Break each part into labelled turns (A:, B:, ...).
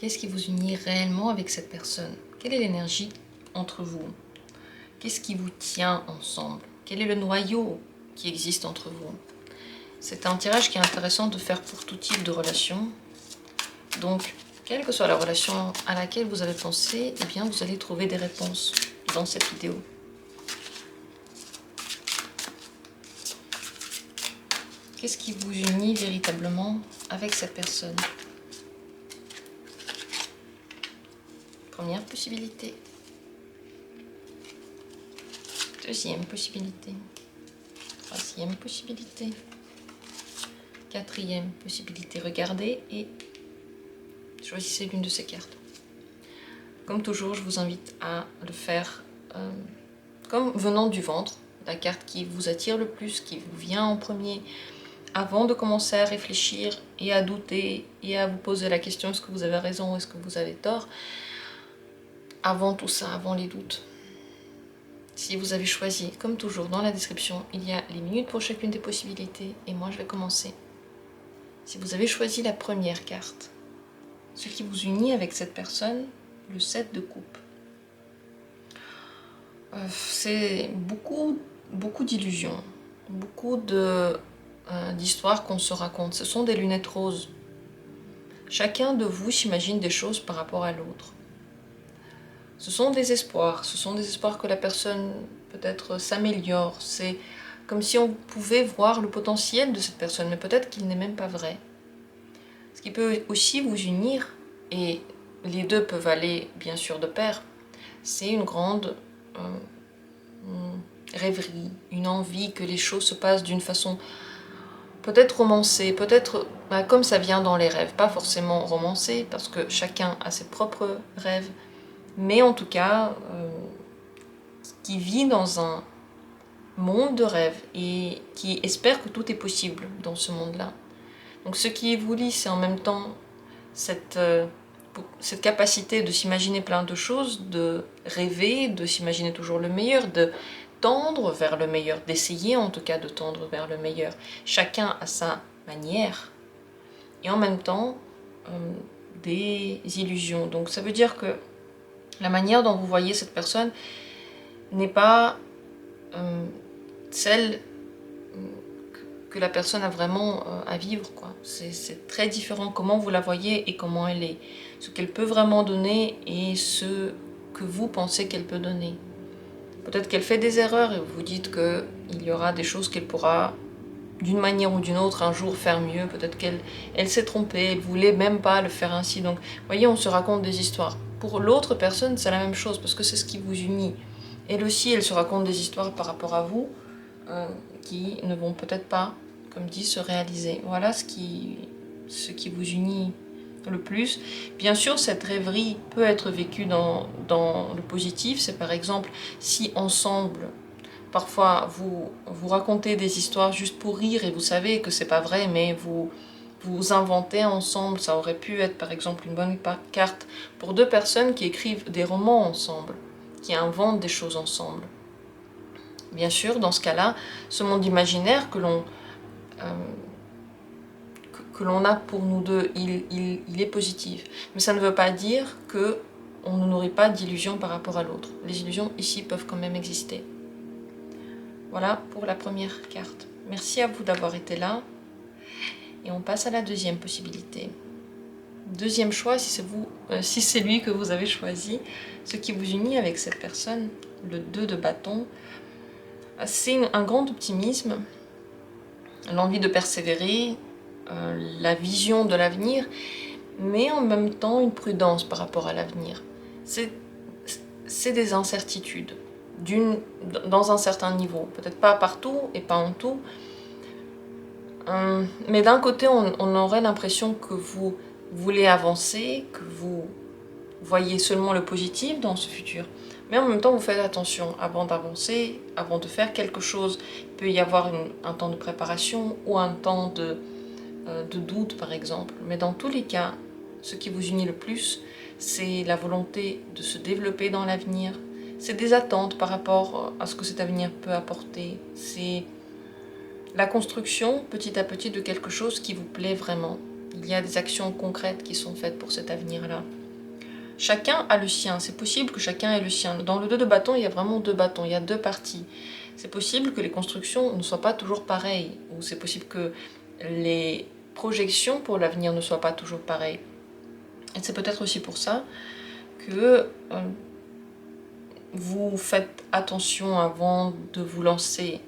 A: Qu'est-ce qui vous unit réellement avec cette personne? Quelle est l'énergie entre vous? Qu'est-ce qui vous tient ensemble? Quel est le noyau qui existe entre vous? C'est un tirage qui est intéressant de faire pour tout type de relation. Donc, quelle que soit la relation à laquelle vous avez pensé, eh bien, vous allez trouver des réponses dans cette vidéo. Qu'est-ce qui vous unit véritablement avec cette personne? Première possibilité. Deuxième possibilité. Troisième possibilité. Quatrième possibilité. Regardez et choisissez l'une de ces cartes. Comme toujours, je vous invite à le faire comme venant du ventre, la carte qui vous attire le plus, qui vous vient en premier, avant de commencer à réfléchir et à douter et à vous poser la question est-ce que vous avez raison ou est-ce que vous avez tort. Avant tout ça, avant les doutes. Si vous avez choisi, comme toujours dans la description, il y a les minutes pour chacune des possibilités et moi je vais commencer. Si vous avez choisi la première carte, ce qui vous unit avec cette personne, le 7 de coupe. C'est beaucoup d'illusions, beaucoup d'histoires qu'on se raconte. Ce sont des lunettes roses. Chacun de vous s'imagine des choses par rapport à l'autre. Ce sont des espoirs que la personne peut-être s'améliore. C'est comme si on pouvait voir le potentiel de cette personne, mais peut-être qu'il n'est même pas vrai. Ce qui peut aussi vous unir, et les deux peuvent aller bien sûr de pair, c'est une grande rêverie, une envie que les choses se passent d'une façon peut-être romancée, peut-être comme ça vient dans les rêves, pas forcément romancée, parce que chacun a ses propres rêves, mais en tout cas, qui vit dans un monde de rêve et qui espère que tout est possible dans ce monde-là. Donc ce qui vous lie, c'est en même temps cette capacité de s'imaginer plein de choses, de rêver, de s'imaginer toujours le meilleur, de tendre vers le meilleur, d'essayer en tout cas de tendre vers le meilleur. Chacun à sa manière. Et en même temps, des illusions. Donc ça veut dire que la manière dont vous voyez cette personne n'est pas celle que la personne a vraiment à vivre, quoi. C'est très différent comment vous la voyez et comment elle est. Ce qu'elle peut vraiment donner et ce que vous pensez qu'elle peut donner. Peut-être qu'elle fait des erreurs et vous vous dites qu'il y aura des choses qu'elle pourra, d'une manière ou d'une autre, un jour faire mieux. Peut-être qu'elle s'est trompée, elle voulait même pas le faire ainsi. Donc, vous voyez, on se raconte des histoires. Pour l'autre personne, c'est la même chose parce que c'est ce qui vous unit. Elle aussi, elle se raconte des histoires par rapport à vous qui ne vont peut-être pas, comme dit, se réaliser. Voilà ce qui vous unit le plus. Bien sûr, cette rêverie peut être vécue dans le positif. C'est par exemple si ensemble, parfois vous racontez des histoires juste pour rire et vous savez que c'est pas vrai, mais vous inventez ensemble. Ça aurait pu être par exemple une bonne carte pour deux personnes qui écrivent des romans ensemble, qui inventent des choses ensemble. Bien sûr, dans ce cas-là, ce monde imaginaire que l'on a pour nous deux, il est positif. Mais ça ne veut pas dire qu'on ne nourrit pas d'illusions par rapport à l'autre. Les illusions ici peuvent quand même exister. Voilà pour la première carte. Merci à vous d'avoir été là. Et on passe à la deuxième possibilité. Deuxième choix, si c'est lui que vous avez choisi, ce qui vous unit avec cette personne, le 2 de bâton, c'est un grand optimisme, l'envie de persévérer, la vision de l'avenir, mais en même temps une prudence par rapport à l'avenir. C'est des incertitudes, dans un certain niveau, peut-être pas partout et pas en tout, mais d'un côté on aurait l'impression que vous voulez avancer, que vous voyez seulement le positif dans ce futur. Mais en même temps, vous faites attention avant d'avancer, avant de faire quelque chose. Il peut y avoir un temps de préparation ou un temps de doute, par exemple. Mais dans tous les cas, ce qui vous unit le plus, c'est la volonté de se développer dans l'avenir. C'est des attentes par rapport à ce que cet avenir peut apporter. C'est la construction, petit à petit, de quelque chose qui vous plaît vraiment. Il y a des actions concrètes qui sont faites pour cet avenir-là. Chacun a le sien, c'est possible que chacun ait le sien. Dans le 2 de bâton, il y a vraiment 2 bâtons, il y a 2 parties. C'est possible que les constructions ne soient pas toujours pareilles, ou c'est possible que les projections pour l'avenir ne soient pas toujours pareilles. Et c'est peut-être aussi pour ça que vous faites attention avant de vous lancer,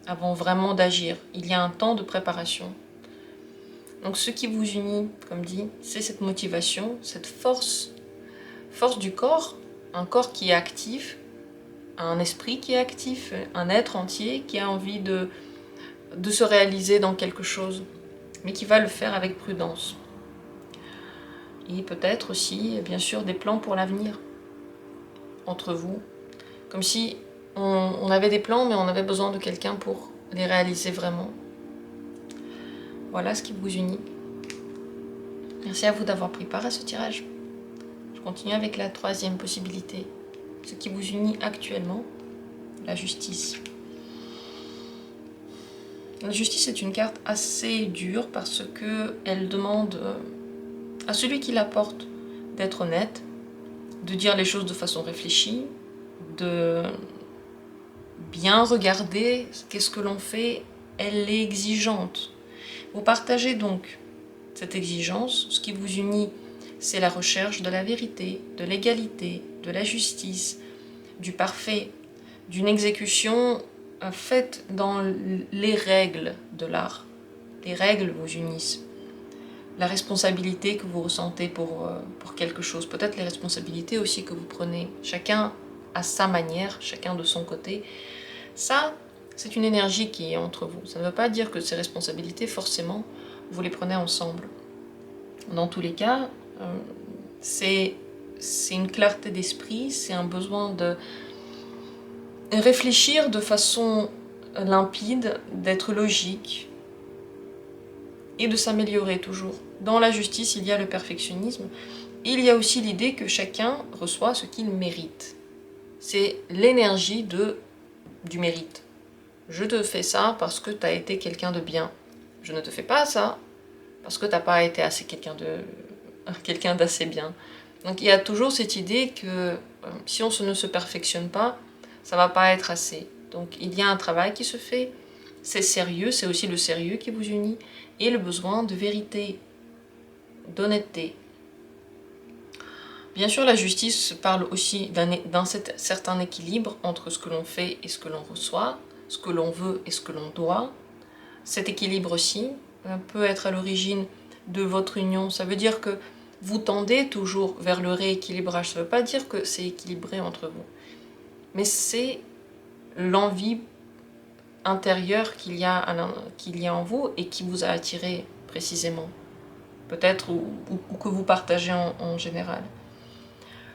A: avant vraiment d'agir. Il y a un temps de préparation. Donc ce qui vous unit, comme dit, c'est cette motivation, cette force du corps, un corps qui est actif, un esprit qui est actif, un être entier qui a envie de se réaliser dans quelque chose, mais qui va le faire avec prudence. Et peut-être aussi, bien sûr, des plans pour l'avenir, entre vous, comme si on avait des plans, mais on avait besoin de quelqu'un pour les réaliser vraiment. Voilà ce qui vous unit. Merci à vous d'avoir pris part à ce tirage. Je continue avec la 3e possibilité. Ce qui vous unit actuellement, la justice. La justice est une carte assez dure parce qu'elle demande à celui qui la porte d'être honnête, de dire les choses de façon réfléchie, de bien regarder qu'est-ce que l'on fait. Elle est exigeante. Vous partagez donc cette exigence. Ce qui vous unit, c'est la recherche de la vérité, de l'égalité, de la justice, du parfait, d'une exécution faite dans les règles de l'art. Les règles vous unissent. La responsabilité que vous ressentez pour quelque chose, peut-être les responsabilités aussi que vous prenez, chacun à sa manière, chacun de son côté. Ça, c'est une énergie qui est entre vous. Ça ne veut pas dire que ces responsabilités, forcément, vous les prenez ensemble. Dans tous les cas, c'est une clarté d'esprit, c'est un besoin de réfléchir de façon limpide, d'être logique et de s'améliorer toujours. Dans la justice, il y a le perfectionnisme. Il y a aussi l'idée que chacun reçoit ce qu'il mérite. C'est l'énergie du mérite. Je te fais ça parce que tu as été quelqu'un de bien. Je ne te fais pas ça parce que tu n'as pas été assez quelqu'un d'assez bien. Donc il y a toujours cette idée que si on ne se perfectionne pas, ça ne va pas être assez. Donc il y a un travail qui se fait, c'est sérieux, c'est aussi le sérieux qui vous unit, et le besoin de vérité, d'honnêteté. Bien sûr, la justice parle aussi d'un certain équilibre entre ce que l'on fait et ce que l'on reçoit, ce que l'on veut et ce que l'on doit. Cet équilibre aussi peut être à l'origine de votre union. Ça veut dire que vous tendez toujours vers le rééquilibrage. Ça ne veut pas dire que c'est équilibré entre vous. Mais c'est l'envie intérieure qu'il y a en vous et qui vous a attiré précisément. Peut-être ou que vous partagez en général.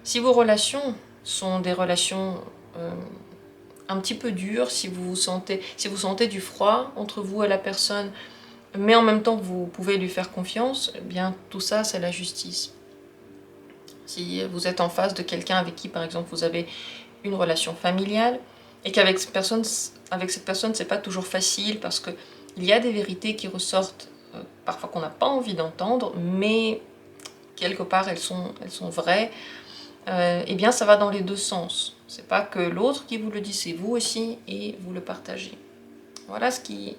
A: Si vos relations sont des relations un petit peu dures, si vous sentez du froid entre vous et la personne, mais en même temps vous pouvez lui faire confiance, eh bien tout ça c'est la justice. Si vous êtes en face de quelqu'un avec qui par exemple vous avez une relation familiale et qu'avec cette personne c'est pas toujours facile parce que il y a des vérités qui ressortent parfois qu'on n'a pas envie d'entendre, mais quelque part elles sont vraies. Eh bien ça va dans les deux sens. C'est pas que l'autre qui vous le dit, c'est vous aussi et vous le partagez. Voilà ce qui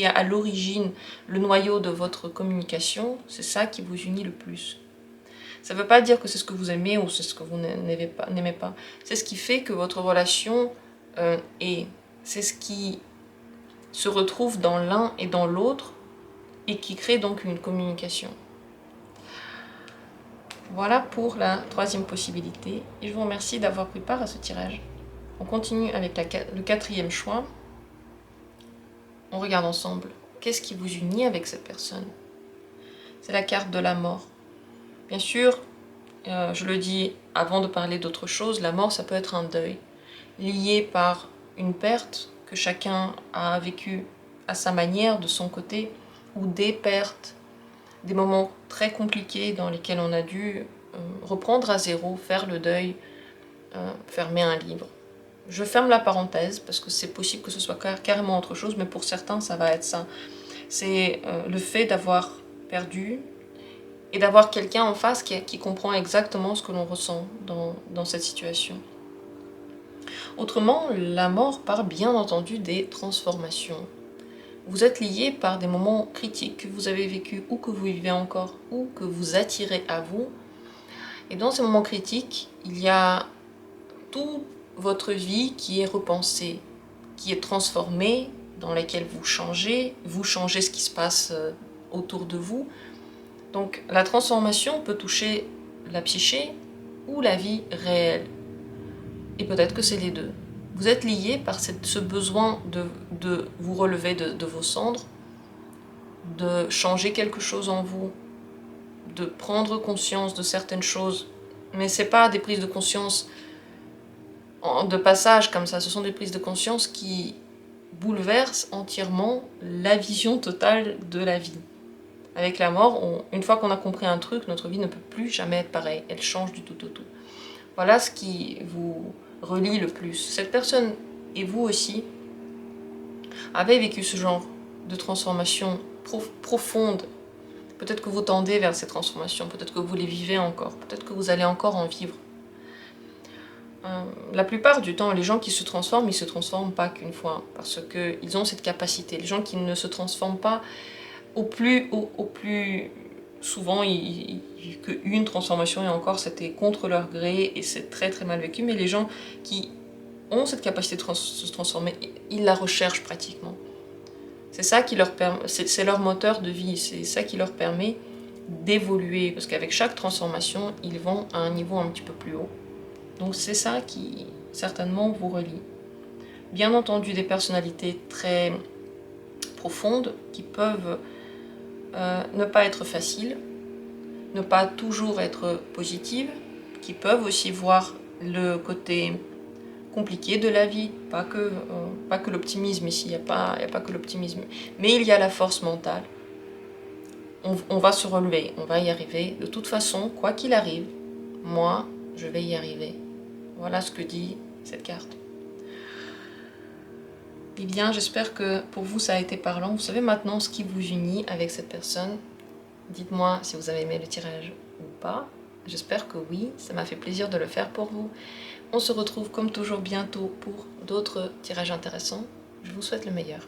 A: est à l'origine, le noyau de votre communication, c'est ça qui vous unit le plus. Ça ne veut pas dire que c'est ce que vous aimez ou c'est ce que vous n'aimez pas. C'est ce qui fait que votre relation c'est ce qui se retrouve dans l'un et dans l'autre et qui crée donc une communication. Voilà pour la 3e possibilité et je vous remercie d'avoir pris part à ce tirage. On continue avec le 4e choix. On regarde ensemble qu'est-ce qui vous unit avec cette personne. C'est la carte de la mort. Bien sûr, je le dis avant de parler d'autre chose, la mort ça peut être un deuil lié par une perte que chacun a vécu à sa manière, de son côté, ou des pertes, des moments très compliqués dans lesquels on a dû reprendre à zéro, faire le deuil, fermer un livre. Je ferme la parenthèse parce que c'est possible que ce soit carrément autre chose, mais pour certains ça va être ça. C'est le fait d'avoir perdu, et d'avoir quelqu'un en face qui comprend exactement ce que l'on ressent dans cette situation. Autrement, la mort part bien entendu des transformations. Vous êtes lié par des moments critiques que vous avez vécus ou que vous vivez encore ou que vous attirez à vous. Et dans ces moments critiques, il y a toute votre vie qui est repensée, qui est transformée, dans laquelle vous changez ce qui se passe autour de vous. Donc la transformation peut toucher la psyché ou la vie réelle. Et peut-être que c'est les deux. Vous êtes lié par ce besoin de vous relever de vos cendres, de changer quelque chose en vous, de prendre conscience de certaines choses. Mais ce n'est pas des prises de conscience de passage comme ça, ce sont des prises de conscience qui bouleversent entièrement la vision totale de la vie. Avec la mort, une fois qu'on a compris un truc, notre vie ne peut plus jamais être pareille. Elle change du tout au tout. Voilà ce qui vous relie le plus. Cette personne, et vous aussi, avez vécu ce genre de transformation profonde. Peut-être que vous tendez vers ces transformations, peut-être que vous les vivez encore, peut-être que vous allez encore en vivre. La plupart du temps, les gens qui se transforment, ils ne se transforment pas qu'une fois, parce qu'ils ont cette capacité. Les gens qui ne se transforment pas, au plus souvent, qu'une transformation, et encore, c'était contre leur gré, et c'est très très mal vécu, mais les gens qui ont cette capacité de se transformer, ils la recherchent pratiquement. C'est ça qui leur permet, c'est leur moteur de vie, c'est ça qui leur permet d'évoluer, parce qu'avec chaque transformation, ils vont à un niveau un petit peu plus haut. Donc c'est ça qui, certainement, vous relie. Bien entendu, des personnalités très profondes qui peuvent ne pas être faciles, ne pas toujours être positives, qui peuvent aussi voir le côté compliqué de la vie, pas que l'optimisme ici, il n'y a pas que l'optimisme, mais il y a la force mentale. On va se relever, on va y arriver, de toute façon, quoi qu'il arrive, moi, je vais y arriver. Voilà ce que dit cette carte. Eh bien, j'espère que pour vous ça a été parlant. Vous savez maintenant ce qui vous unit avec cette personne. Dites-moi si vous avez aimé le tirage ou pas. J'espère que oui, ça m'a fait plaisir de le faire pour vous. On se retrouve comme toujours bientôt pour d'autres tirages intéressants. Je vous souhaite le meilleur.